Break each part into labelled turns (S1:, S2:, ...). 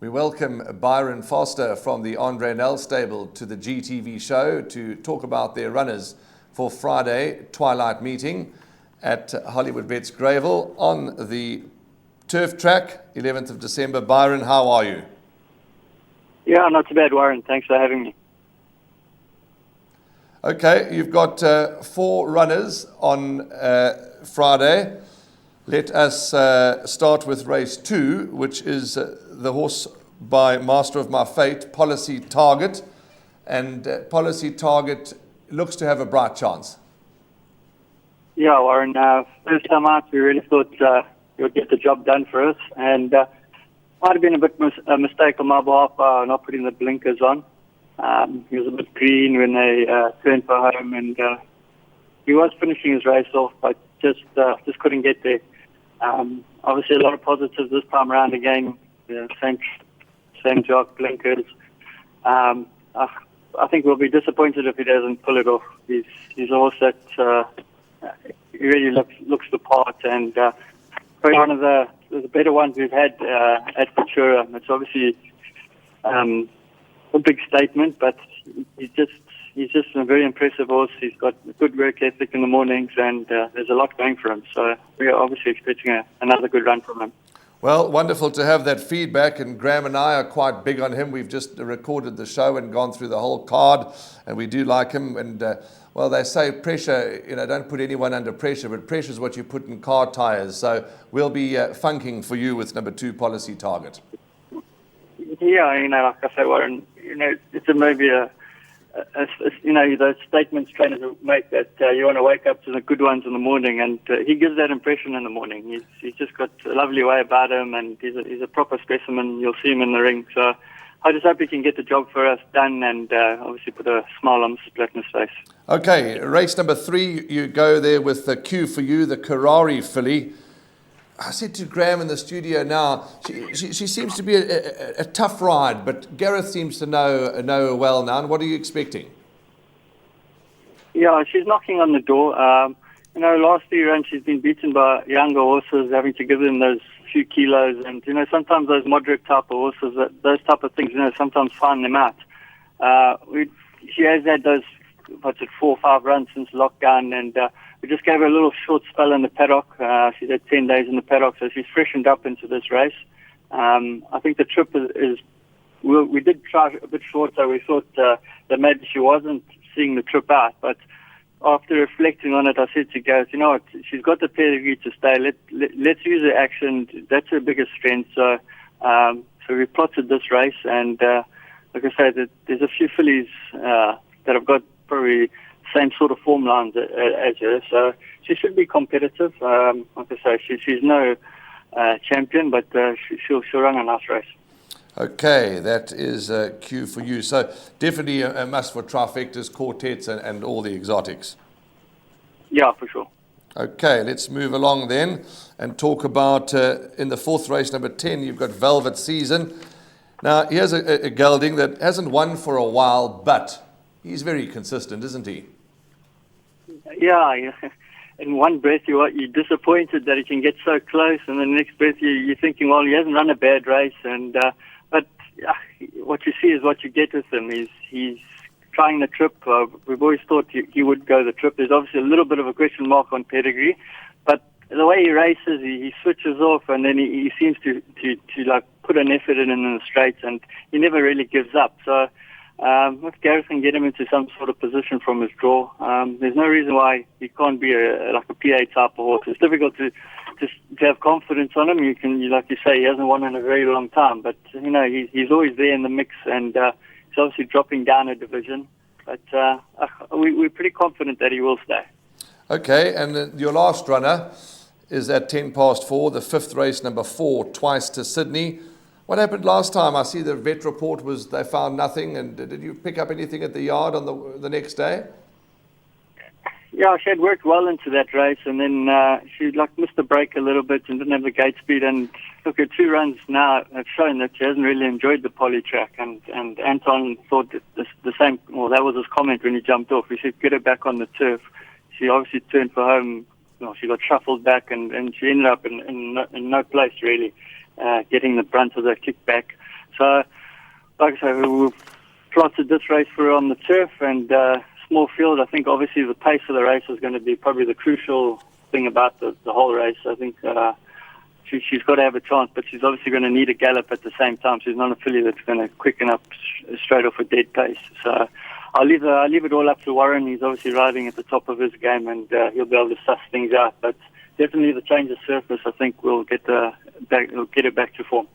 S1: We welcome Byron Foster from the Andre Nel stable to the GTV show to talk about their runners for Friday twilight meeting at Hollywood Vets Gravel on the turf track, 11th of December. Byron, how are you?
S2: Yeah, not too bad, Warren. Thanks for having me.
S1: Okay, you've got 4 runners on Friday. Let us start with race 2, which is the horse by Master of My Fate, Policy Target. And Policy Target looks to have a bright chance.
S2: Yeah, Warren, first time out, we really thought you would get the job done for us. And might have been a bit a mistake on my behalf not putting the blinkers on. He was a bit green when they turned for home, and he was finishing his race off, but just couldn't get there. Obviously, a lot of positives this time around again. Same jock, blinkers. I think we'll be disappointed if he doesn't pull it off. He's a horse that he really looks the part, and probably one of the better ones we've had at Futura. It's obviously a big statement, but he's just a very impressive horse. He's got a good work ethic in the mornings, and there's a lot going for him. So we are obviously expecting another good run from him.
S1: Well, wonderful to have that feedback, and Graham and I are quite big on him. We've just recorded the show and gone through the whole card, and we do like him. And well, they say pressure, don't put anyone under pressure, but pressure is what you put in car tires. So we'll be funking for you with number 2, Policy Target.
S2: Yeah, like I say, Warren, it's maybe those statements trainers make that you want to wake up to the good ones in the morning, and he gives that impression in the morning. He's just got a lovely way about him, and he's a proper specimen. You'll see him in the ring. So I just hope he can get the job for us done, and obviously put a smile on Splatner's face. Okay,
S1: race number 3, you go there with the Q for You, the Karari filly. I said to Graham in the studio now, she seems to be a tough ride, but Gareth seems to know her well now. And what are you expecting?
S2: Yeah, she's knocking on the door. Last few runs she's been beaten by younger horses, having to give them those few kilos. And, sometimes those moderate type of horses, those type of things, sometimes find them out. She has had those, 4 or 5 runs since lockdown, and we just gave her a little short spell in the paddock. She's had 10 days in the paddock, so she's freshened up into this race. I think the trip we did try a bit shorter. We thought that maybe she wasn't seeing the trip out, but after reflecting on it, I said to Gareth, you know what, she's got the pedigree to stay. Let's use her action. That's her biggest strength. So we plotted this race, and like I said, there's a few fillies that have got probably same sort of form lines as her, so she should be competitive. Like I say, she's no champion, but she'll run a nice race.
S1: Okay, that is a Q for You. So definitely a must for trifectas, quartets, and all the exotics.
S2: Yeah, for sure.
S1: Okay, let's move along then and talk about in the 4th race, number 10, you've got Velvet Season. Now, here's a gelding that hasn't won for a while, but he's very consistent, isn't he?
S2: Yeah. In one breath, you're disappointed that he can get so close, and then the next breath, you're thinking, well, he hasn't run a bad race. And but what you see is what you get with him. He's trying the trip. We've always thought he would go the trip. There's obviously a little bit of a question mark on pedigree, but the way he races, he switches off, and then he seems to like put an effort in the straights, and he never really gives up. So if Gareth can get him into some sort of position from his draw, there's no reason why he can't be a PA type of horse. It's difficult to have confidence on him. Like you say, he hasn't won in a very long time, but he's always there in the mix, and he's obviously dropping down a division. But we're pretty confident that he will stay.
S1: Okay, and your last runner is at 4:10, the 5th race, number 4, Twice to Sydney. What happened last time? I see the vet report was they found nothing. And did you pick up anything at the yard on the next day?
S2: Yeah, she had worked well into that race, and then she missed the break a little bit and didn't have the gate speed. And look, her 2 runs now have shown that she hasn't really enjoyed the poly track. And Anton thought that the same. Well, that was his comment when he jumped off. He said, "Get her back on the turf." She obviously turned for home. She got shuffled back, and she ended up in no place really. Getting the brunt of the kickback. So, like I say, we plotted this race for her on the turf and small field. I think obviously the pace of the race is going to be probably the crucial thing about the whole race. I think she's got to have a chance, but she's obviously going to need a gallop at the same time. She's not a filly that's going to quicken up straight off a dead pace. So I'll leave it all up to Warren. He's obviously riding at the top of his game, and he'll be able to suss things out. But definitely the change of surface, I think, will get it back to form.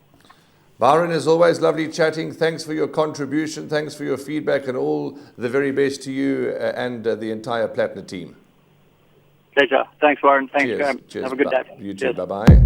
S1: Byron, as always, lovely chatting. Thanks for your contribution. Thanks for your feedback, and all the very best to you and the entire Platinum team.
S2: Pleasure. Thanks, Warren. Thanks,
S1: Cheers.
S2: Graham.
S1: Cheers.
S2: Have a good day.
S1: You too. Bye-bye.